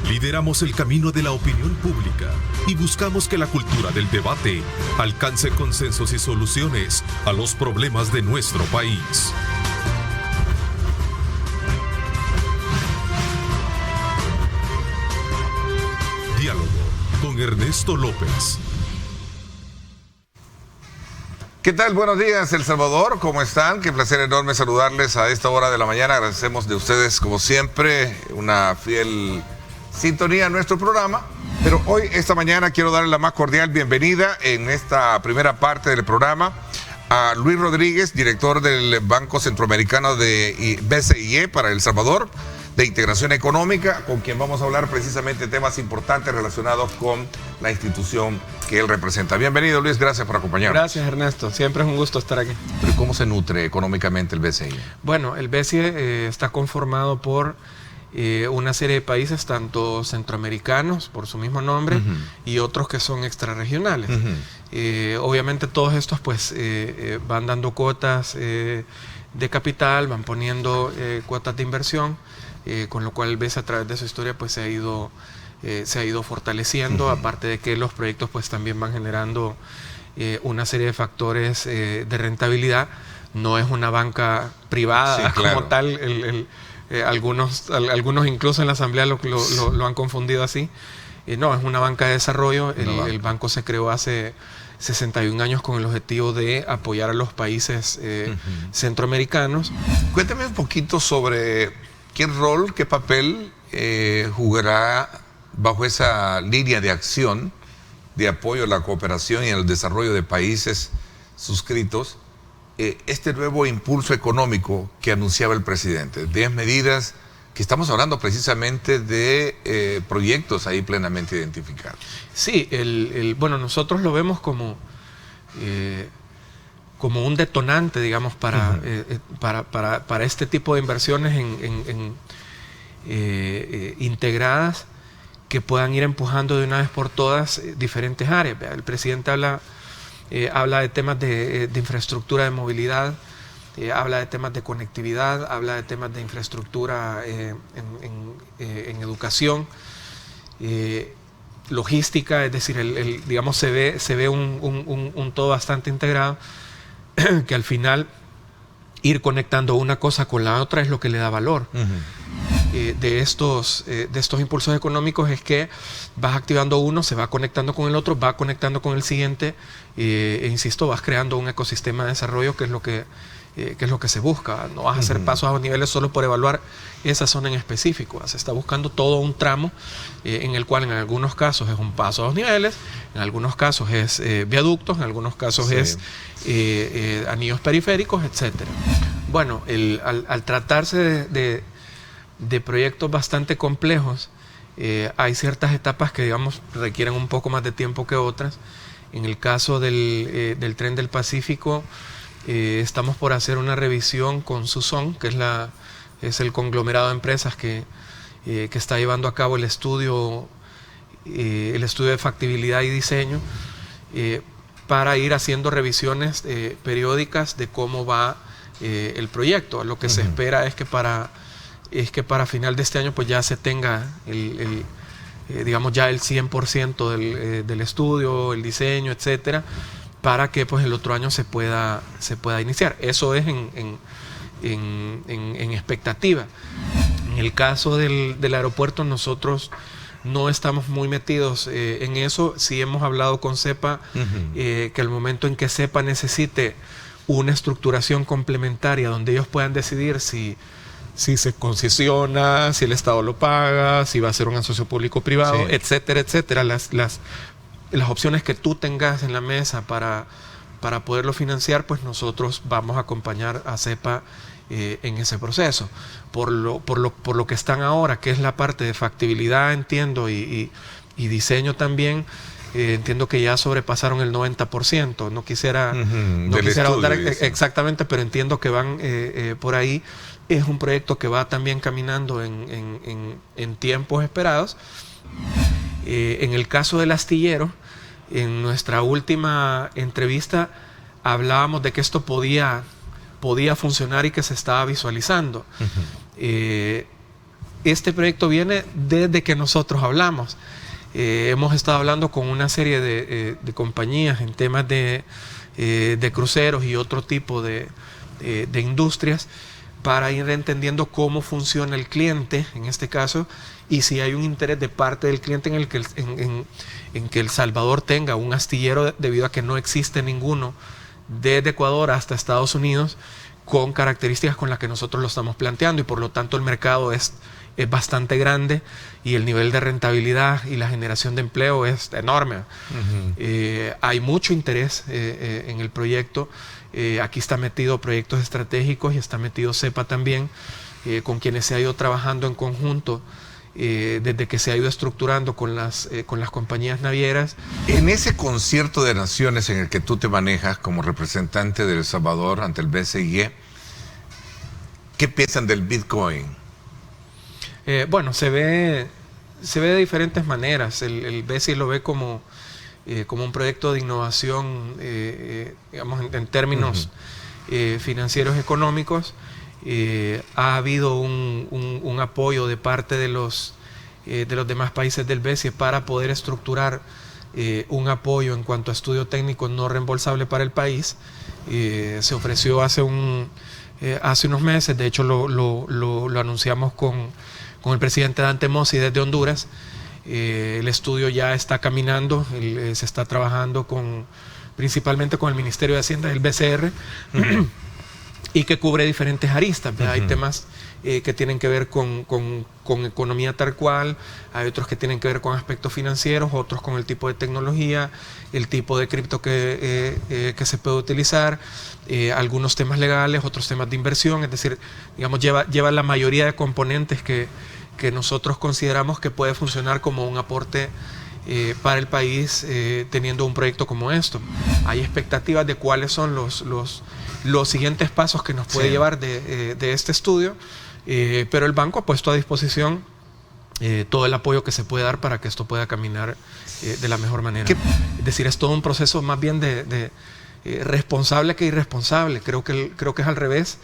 Lideramos el camino de la opinión pública y buscamos que la cultura del debate alcance consensos y soluciones a los problemas de nuestro país. Diálogo con Ernesto López. ¿Qué tal? Buenos días, El Salvador. ¿Cómo están? Qué placer enorme saludarles a esta hora de la mañana. Agradecemos de ustedes, como siempre, una fiel sintonía a nuestro programa. Pero hoy, esta mañana, quiero darle la más cordial bienvenida en esta primera parte del programa a Luis Rodríguez, director del Banco Centroamericano de BCIE para El Salvador, de Integración Económica, con quien vamos a hablar precisamente de temas importantes relacionados con la institución que él representa. Bienvenido, Luis, gracias por acompañarnos. Gracias, Ernesto, siempre es un gusto estar aquí. Pero ¿cómo se nutre económicamente el BCIE? Bueno, el BCIE está conformado por una serie de países, tanto centroamericanos, por su mismo nombre, y otros que son extrarregionales. Obviamente todos estos pues van dando cuotas de capital, van poniendo cuotas de inversión, con lo cual el BCIE a través de su historia pues se ha ido fortaleciendo, aparte de que los proyectos pues también van generando una serie de factores de rentabilidad. No es una banca privada, sí, claro, como tal. Algunos incluso en la asamblea lo han confundido así. No, es una banca de desarrollo. El banco se creó hace 61 años con el objetivo de apoyar a los países centroamericanos. Cuéntame un poquito sobre qué rol, qué papel jugará bajo esa línea de acción de apoyo a la cooperación y al desarrollo de países suscritos, este nuevo impulso económico que anunciaba el presidente. 10 medidas que estamos hablando precisamente de proyectos ahí plenamente identificados. Sí, bueno, nosotros lo vemos como un detonante, digamos, para este tipo de inversiones integradas que puedan ir empujando de una vez por todas diferentes áreas. El presidente habla de temas de infraestructura de movilidad, habla de temas de conectividad, habla de temas de infraestructura en educación, logística, es decir, digamos se ve un todo bastante integrado que al final ir conectando una cosa con la otra es lo que le da valor. De estos impulsos económicos es que vas activando uno, se va conectando con el otro, va conectando con el siguiente, insisto, vas creando un ecosistema de desarrollo que es lo que se busca. No vas a hacer pasos a los niveles solo por evaluar esa zona en específico. Se está buscando todo un tramo en el cual en algunos casos es un paso a dos niveles, en algunos casos es viaductos, en algunos casos es anillos periféricos, etcétera. Bueno, al tratarse de proyectos bastante complejos, hay ciertas etapas que, digamos, requieren un poco más de tiempo que otras. En el caso del Tren del Pacífico, estamos por hacer una revisión con Suzón, que es el conglomerado de empresas que está llevando a cabo el estudio de factibilidad y diseño, para ir haciendo revisiones periódicas de cómo va el proyecto. Lo que se espera es que para final de este año pues ya se tenga digamos ya el 100% del estudio, el diseño, etcétera, para que pues el otro año se pueda iniciar. Eso es en expectativa. En el caso del aeropuerto, nosotros no estamos muy metidos en eso. Sí hemos hablado con CEPA, que al momento en que CEPA necesite una estructuración complementaria donde ellos puedan decidir si se concesiona, si el Estado lo paga, si va a ser un asocio público-privado, etcétera, etcétera. Las opciones que tú tengas en la mesa para poderlo financiar, pues nosotros vamos a acompañar a CEPA en ese proceso. Por lo que están ahora, que es la parte de factibilidad, entiendo, y diseño también, entiendo que ya sobrepasaron el 90%. No quisiera ahondar exactamente, pero entiendo que van por ahí. Es un proyecto que va también caminando en tiempos esperados. En el caso del astillero, en nuestra última entrevista hablábamos de que esto podía funcionar y que se estaba visualizando. este proyecto viene desde que nosotros hablamos. Hemos estado hablando con una serie de compañías en temas de cruceros y otro tipo de industrias para ir entendiendo cómo funciona el cliente, en este caso, y si hay un interés de parte del cliente en que El Salvador tenga un astillero debido a que no existe ninguno desde Ecuador hasta Estados Unidos con características con las que nosotros lo estamos planteando, y por lo tanto el mercado es bastante grande y el nivel de rentabilidad y la generación de empleo es enorme. Hay mucho interés en el proyecto. Aquí está metido proyectos estratégicos y está metido CEPA también, con quienes se ha ido trabajando en conjunto desde que se ha ido estructurando con las compañías navieras. En ese concierto de naciones en el que tú te manejas como representante de El Salvador ante el BCIE, ¿qué piensan del Bitcoin? Bueno, se ve de diferentes maneras. El BCI lo ve como un proyecto de innovación, digamos, en términos financieros económicos. Ha habido un apoyo de parte de los demás países del BCI para poder estructurar un apoyo en cuanto a estudio técnico no reembolsable para el país. Se ofreció hace unos meses, de hecho lo anunciamos con el presidente Dante Mossi desde Honduras. El estudio ya está caminando, se está trabajando principalmente con el Ministerio de Hacienda del BCR, y que cubre diferentes aristas. Hay temas que tienen que ver con economía tal cual, hay otros que tienen que ver con aspectos financieros, otros con el tipo de tecnología, el tipo de cripto que se puede utilizar, algunos temas legales, otros temas de inversión. Es decir, digamos, lleva la mayoría de componentes que nosotros consideramos que puede funcionar como un aporte para el país, teniendo un proyecto como esto. Hay expectativas de cuáles son los siguientes pasos que nos puede llevar de este estudio, pero el banco ha puesto a disposición todo el apoyo que se puede dar para que esto pueda caminar de la mejor manera. Es decir, es todo un proceso más bien de responsable que irresponsable. Creo que es al revés.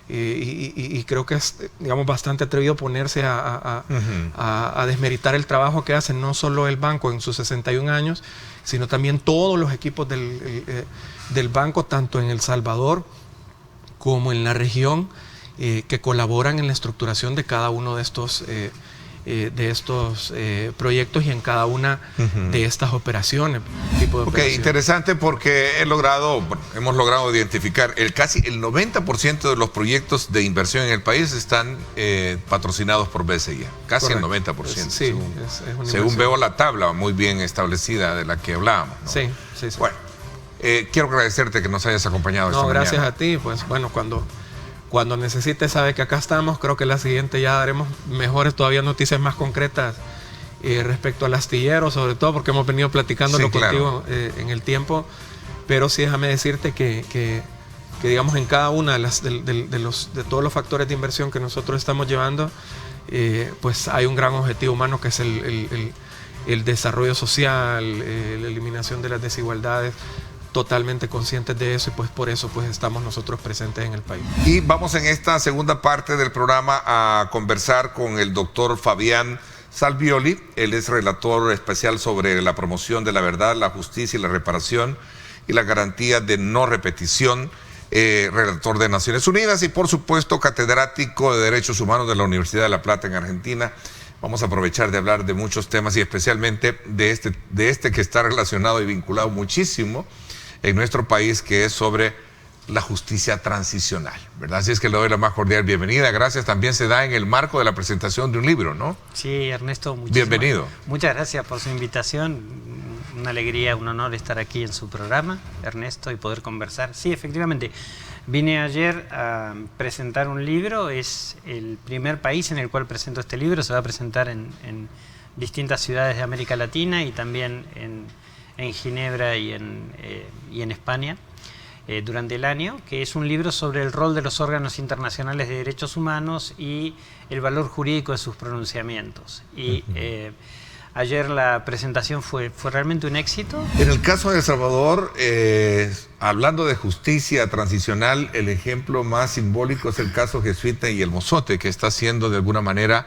Y creo que es, digamos, bastante atrevido ponerse a desmeritar el trabajo que hace no solo el banco en sus 61 años, sino también todos los equipos del banco, tanto en El Salvador como en la región, que colaboran en la estructuración de cada uno de estos proyectos y en cada una de estas operaciones. Interesante, porque hemos logrado identificar casi el 90% de los proyectos de inversión en el país están patrocinados por BCI. Casi el 90%. Según veo la tabla muy bien establecida de la que hablábamos, ¿no? Sí. Bueno, quiero agradecerte que nos hayas acompañado esta mañana. Gracias a ti. Pues bueno, cuando necesites, sabe que acá estamos. Creo que la siguiente ya daremos mejores todavía noticias más concretas respecto al astillero, sobre todo porque hemos venido platicándolo contigo en el tiempo. Pero sí, déjame decirte que digamos, en cada una de todos los factores de inversión que nosotros estamos llevando, pues hay un gran objetivo humano, que es el desarrollo social, la eliminación de las desigualdades. Totalmente conscientes de eso, y pues por eso pues estamos nosotros presentes en el país. Y vamos en esta segunda parte del programa a conversar con el doctor Fabián Salvioli. Él es relator especial sobre la promoción de la verdad, la justicia y la reparación y la garantía de no repetición, relator de Naciones Unidas y por supuesto catedrático de Derechos Humanos de la Universidad de La Plata en Argentina. Vamos a aprovechar de hablar de muchos temas y especialmente de este que está relacionado y vinculado muchísimo en nuestro país, que es sobre la justicia transicional, ¿verdad? Así es que le doy la más cordial bienvenida. Gracias. También se da en el marco de la presentación de un libro, ¿no? Sí, Ernesto, bienvenido. Muchas gracias por su invitación. Una alegría, un honor estar aquí en su programa, Ernesto, y poder conversar. Sí, efectivamente, vine ayer a presentar un libro. Es el primer país en el cual presento este libro. Se va a presentar en distintas ciudades de América Latina y también en Ginebra y en España durante el año, que es un libro sobre el rol de los órganos internacionales de derechos humanos y el valor jurídico de sus pronunciamientos. Y ayer la presentación fue realmente un éxito. En el caso de El Salvador, hablando de justicia transicional, el ejemplo más simbólico es el caso jesuita y el Mozote, que está siendo de alguna manera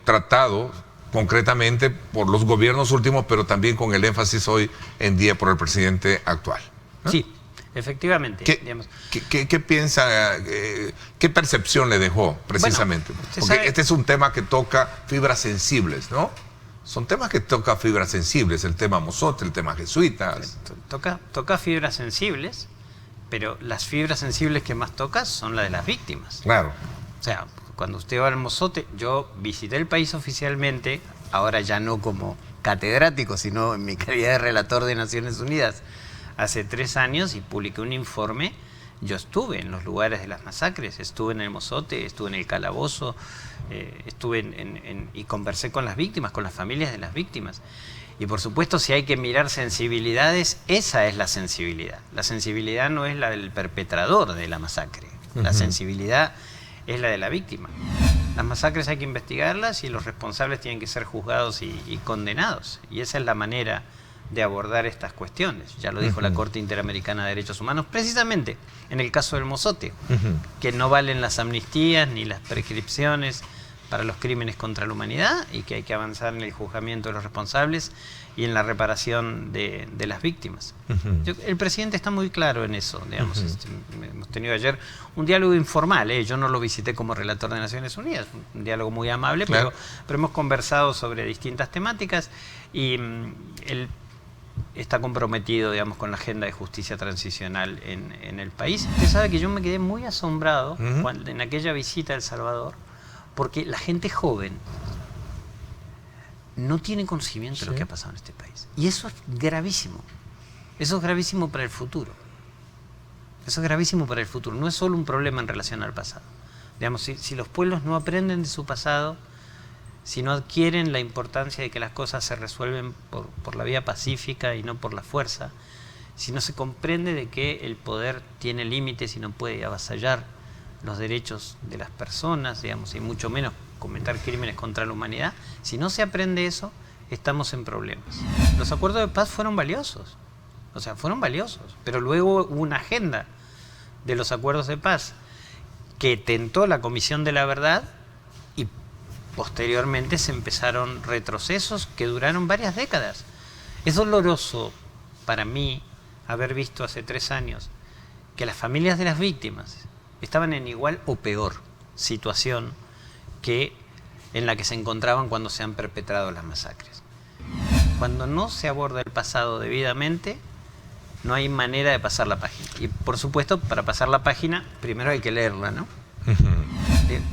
tratado concretamente por los gobiernos últimos, pero también con el énfasis hoy en día por el presidente actual. Sí, efectivamente. ¿Qué piensa, qué percepción le dejó precisamente? Bueno, porque este es un tema que toca fibras sensibles, ¿no? Son temas que tocan fibras sensibles, el tema Mozote, el tema jesuitas. Toca fibras sensibles, pero las fibras sensibles que más toca son las de las víctimas. Claro. O sea, cuando usted va al Mozote, yo visité el país oficialmente, ahora ya no como catedrático, sino en mi calidad de relator de Naciones Unidas, hace 3 años, y publiqué un informe. Yo estuve en los lugares de las masacres, estuve en el Mozote, estuve en el Calabozo, estuve y conversé con las víctimas, con las familias de las víctimas. Y por supuesto, si hay que mirar sensibilidades, esa es la sensibilidad. La sensibilidad no es la del perpetrador de la masacre, la sensibilidad es la de la víctima. Las masacres hay que investigarlas y los responsables tienen que ser juzgados y condenados. Y esa es la manera de abordar estas cuestiones. Ya lo dijo la Corte Interamericana de Derechos Humanos, precisamente en el caso del Mozote, que no valen las amnistías ni las prescripciones para los crímenes contra la humanidad y que hay que avanzar en el juzgamiento de los responsables y en la reparación de las víctimas. El presidente está muy claro en eso, digamos. Hemos tenido ayer un diálogo informal, yo no lo visité como relator de Naciones Unidas, un diálogo muy amable, claro, pero hemos conversado sobre distintas temáticas y él está comprometido, digamos, con la agenda de justicia transicional en el país. Usted sabe que yo me quedé muy asombrado en aquella visita a El Salvador, porque la gente joven no tiene conocimiento de lo que ha pasado en este país. Y eso es gravísimo. Eso es gravísimo para el futuro. Eso es gravísimo para el futuro. No es solo un problema en relación al pasado. Digamos, si los pueblos no aprenden de su pasado, si no adquieren la importancia de que las cosas se resuelven por la vía pacífica y no por la fuerza, si no se comprende de que el poder tiene límites y no puede avasallar los derechos de las personas, digamos, y mucho menos cometer crímenes contra la humanidad, si no se aprende eso, estamos en problemas. Los acuerdos de paz fueron valiosos, o sea, fueron valiosos, pero luego hubo una agenda de los acuerdos de paz que tentó la Comisión de la Verdad y posteriormente se empezaron retrocesos que duraron varias décadas. Es doloroso para mí haber visto hace 3 años que las familias de las víctimas estaban en igual o peor situación que en la que se encontraban cuando se han perpetrado las masacres. Cuando no se aborda el pasado debidamente, no hay manera de pasar la página. Y por supuesto, para pasar la página, primero hay que leerla, ¿no?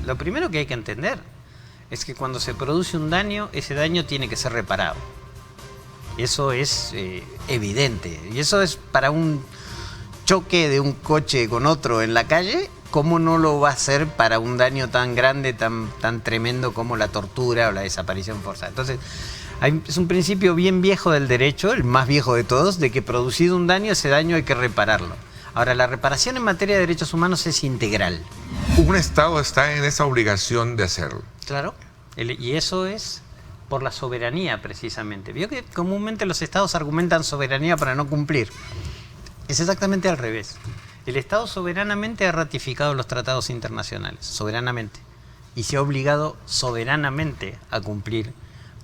Lo primero que hay que entender es que cuando se produce un daño, ese daño tiene que ser reparado. Eso es evidente. Y eso es para un choque de un coche con otro en la calle, ¿cómo no lo va a hacer para un daño tan grande, tan tremendo como la tortura o la desaparición forzada? Entonces, es un principio bien viejo del derecho, el más viejo de todos, de que producido un daño, ese daño hay que repararlo. Ahora, la reparación en materia de derechos humanos es integral. Un Estado está en esa obligación de hacerlo. Claro, y eso es por la soberanía, precisamente. Vio que comúnmente los Estados argumentan soberanía para no cumplir. Es exactamente al revés. El Estado soberanamente ha ratificado los tratados internacionales, soberanamente, y se ha obligado soberanamente a cumplir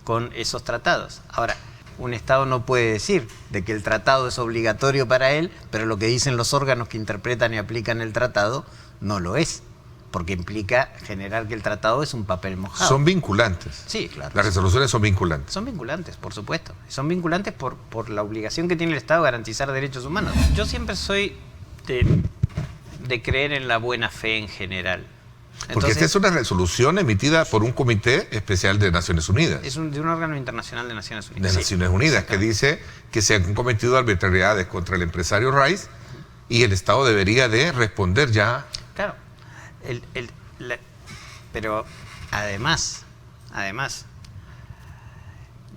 con esos tratados. Ahora, un Estado no puede decir de que el tratado es obligatorio para él, pero lo que dicen los órganos que interpretan y aplican el tratado no lo es, porque implica generar que el tratado es un papel mojado. Son vinculantes. Sí, claro. Las resoluciones son vinculantes. Son vinculantes, por supuesto. Son vinculantes por la obligación que tiene el Estado de garantizar derechos humanos. Yo siempre soy de creer en la buena fe en general. Porque Entonces, esta es una resolución emitida por un comité especial de Naciones Unidas. es de un órgano internacional de Naciones De Unidas. Naciones Unidas, que dice que se han cometido arbitrariedades contra el empresario Rice y el Estado debería de responder ya. Claro. Pero además,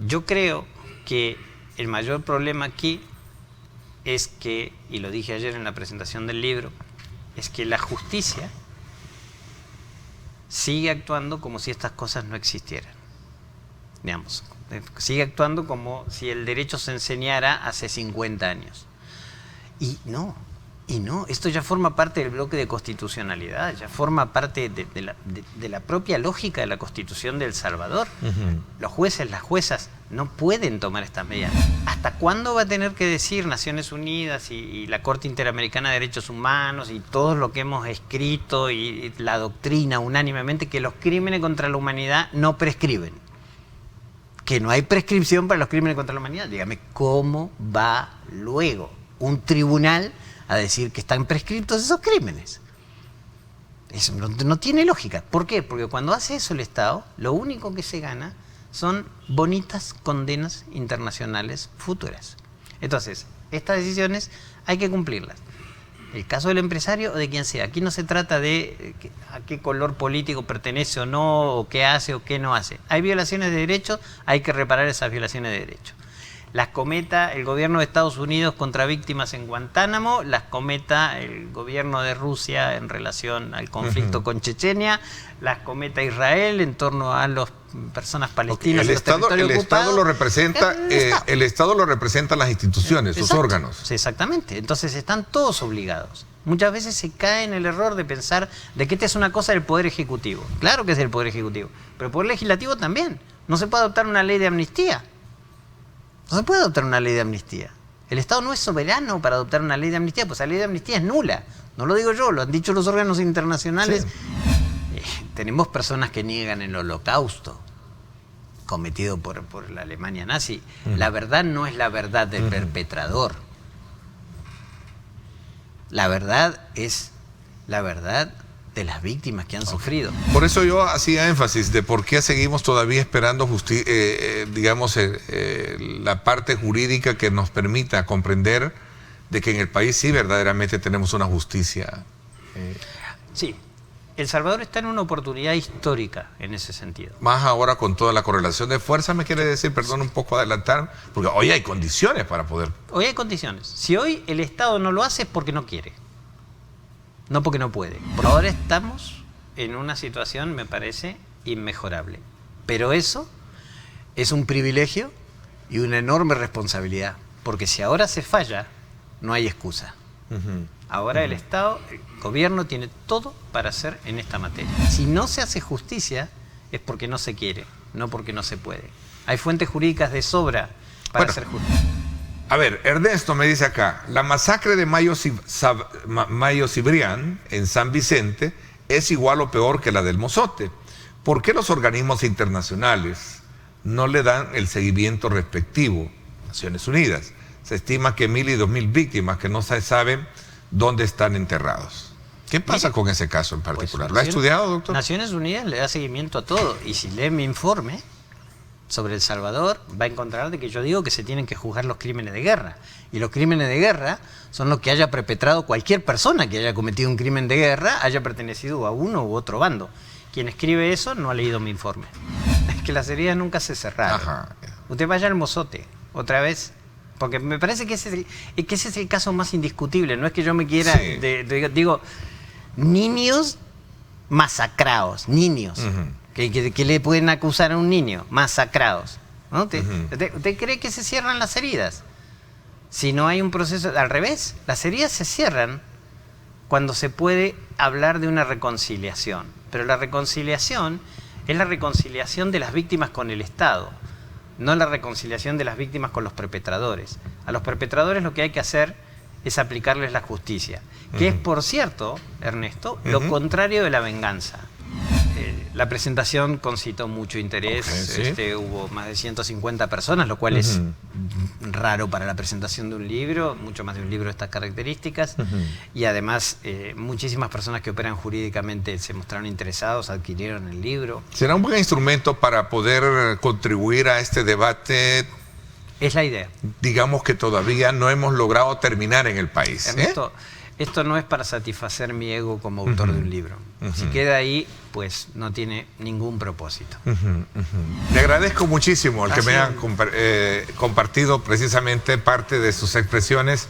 yo creo que el mayor problema aquí es que, y lo dije ayer en la presentación del libro, es que la justicia sigue actuando como si estas cosas no existieran. Digamos, sigue actuando como si el derecho se enseñara hace 50 años. Y no, Y no, esto ya forma parte del bloque de constitucionalidad, ya forma parte de la propia lógica de la Constitución de El Salvador. Los jueces, las juezas no pueden tomar estas medidas. ¿Hasta cuándo va a tener que decir Naciones Unidas y la Corte Interamericana de Derechos Humanos y todo lo que hemos escrito y la doctrina unánimemente que los crímenes contra la humanidad no prescriben? Que no hay prescripción para los crímenes contra la humanidad. Dígame, ¿cómo va luego un tribunal a decir que están prescriptos esos crímenes? Eso no tiene lógica. ¿Por qué? Porque cuando hace eso el Estado, lo único que se gana son bonitas condenas internacionales futuras. Entonces, estas decisiones hay que cumplirlas. El caso del empresario o de quien sea. Aquí no se trata de a qué color político pertenece o no, o qué hace o qué no hace. Hay violaciones de derechos, hay que reparar esas violaciones de derechos. Las cometa el gobierno de Estados Unidos contra víctimas en Guantánamo, las cometa el gobierno de Rusia en relación al conflicto con Chechenia, las cometa Israel en torno a las personas palestinas. El Estado lo representa, el Estado lo representa las instituciones, sus órganos. Exactamente, entonces están todos obligados. Muchas veces se cae en el error de pensar de que esta es una cosa del Poder Ejecutivo. Claro que es del Poder Ejecutivo, pero el Poder Legislativo también. No se puede adoptar una ley de amnistía. No se puede adoptar una ley de amnistía. El Estado no es soberano para adoptar una ley de amnistía, pues la ley de amnistía es nula. No lo digo yo, lo han dicho los órganos internacionales. Sí. Tenemos personas que niegan el holocausto cometido por la Alemania nazi. La verdad no es la verdad del perpetrador. La verdad es la verdad de las víctimas que han sufrido. Por eso yo hacía énfasis de por qué seguimos todavía esperando la parte jurídica que nos permita comprender de que en el país sí verdaderamente tenemos una justicia. Sí, El Salvador está en una oportunidad histórica en ese sentido. Más ahora con toda la correlación de fuerzas, me quiere decir, perdón un poco adelantar, porque hoy hay condiciones para poder... Hoy hay condiciones. Si hoy el Estado no lo hace es porque no quiere. No porque no puede. Por ahora estamos en una situación, me parece, inmejorable. Pero eso es un privilegio y una enorme responsabilidad. Porque si ahora se falla, no hay excusa. Ahora el Estado, el gobierno tiene todo para hacer en esta materia. Si no se hace justicia, es porque no se quiere, no porque no se puede. Hay fuentes jurídicas de sobra para hacer justicia. A ver, Ernesto me dice acá, la masacre de Mayo Cibrián en San Vicente es igual o peor que la del Mozote. ¿Por qué los organismos internacionales no le dan el seguimiento respectivo? Naciones Unidas. Se estima que 1.000 y 2.000 víctimas que no se saben dónde están enterrados. ¿Qué pasa con ese caso en particular? Pues, ¿Lo ha estudiado, doctor? Naciones Unidas le da seguimiento a todo. Y si lee mi informe sobre El Salvador, va a encontrar de que yo digo que se tienen que juzgar los crímenes de guerra. Y los crímenes de guerra son los que haya perpetrado cualquier persona que haya cometido un crimen de guerra, haya pertenecido a uno u otro bando. Quien escribe eso no ha leído mi informe. Es que las heridas nunca se cerraron. Ajá. Usted vaya al Mozote, otra vez, porque me parece que ese es el caso más indiscutible. No es que yo me quiera... Sí. Digo, niños masacrados, niños. ¿Qué le pueden acusar a un niño? Masacrados, ¿no? ¿Usted cree que se cierran las heridas? Si no hay un proceso... Al revés, las heridas se cierran cuando se puede hablar de una reconciliación. Pero la reconciliación es la reconciliación de las víctimas con el Estado, no la reconciliación de las víctimas con los perpetradores. A los perpetradores lo que hay que hacer es aplicarles la justicia, que es, por cierto, Ernesto, lo contrario de la venganza. La presentación concitó mucho interés, ¿sí? Hubo más de 150 personas, lo cual es raro para la presentación de un libro, mucho más de un libro de estas características, y además muchísimas personas que operan jurídicamente se mostraron interesados, adquirieron el libro. ¿Será un buen instrumento para poder contribuir a este debate? Es la idea. Digamos que todavía no hemos logrado terminar en el país. Ernesto, esto no es para satisfacer mi ego como autor de un libro. Si queda ahí, pues no tiene ningún propósito. Le agradezco muchísimo el que me haya compartido precisamente parte de sus expresiones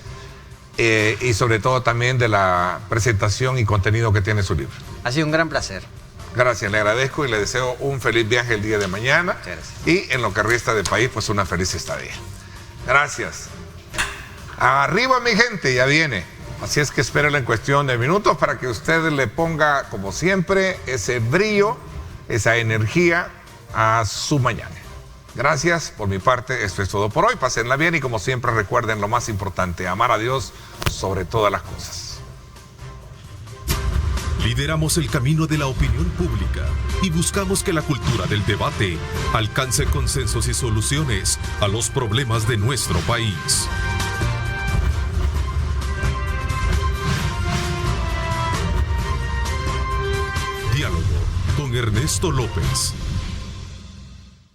y sobre todo también de la presentación y contenido que tiene su libro. Ha sido un gran placer. Gracias, le agradezco y le deseo un feliz viaje el día de mañana. Y en lo que resta del país, pues una feliz estadía. Gracias. Arriba, mi gente, ya viene Así es que espérelo en cuestión de minutos para que usted le ponga, como siempre, ese brillo, esa energía a su mañana. Gracias, por mi parte, esto es todo por hoy. Pásenla bien y como siempre recuerden lo más importante, amar a Dios sobre todas las cosas. Lideramos el camino de la opinión pública y buscamos que la cultura del debate alcance consensos y soluciones a los problemas de nuestro país. Diálogo con Ernesto López.